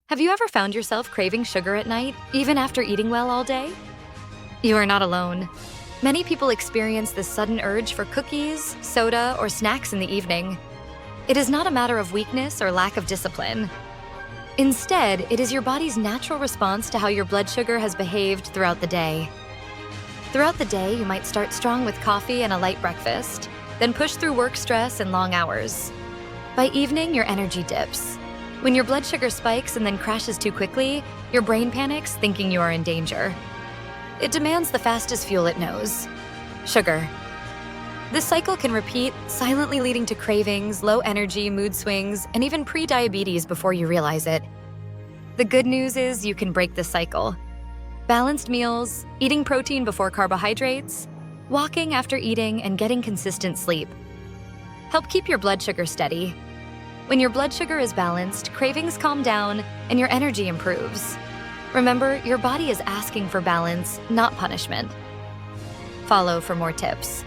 Have you ever found yourself craving sugar at night, even after eating well all day? You are not alone. Many people experience this sudden urge for cookies, soda, or snacks in the evening. It is not a matter of weakness or lack of discipline. Instead, it is your body's natural response to how your blood sugar has behaved throughout the day. Throughout the day, you might start strong with coffee and a light breakfast, then push through work stress and long hours. By evening, your energy dips. When your blood sugar spikes and then crashes too quickly, your brain panics, thinking you are in danger. It demands the fastest fuel it knows: sugar. This cycle can repeat, silently leading to cravings, low energy, mood swings, and even pre-diabetes before you realize it. The good news is you can break this cycle. Balanced meals, eating protein before carbohydrates, walking after eating, and getting consistent sleep help keep your blood sugar steady. When your blood sugar is balanced, cravings calm down, and your energy improves. Remember, your body is asking for balance, not punishment. Follow for more tips.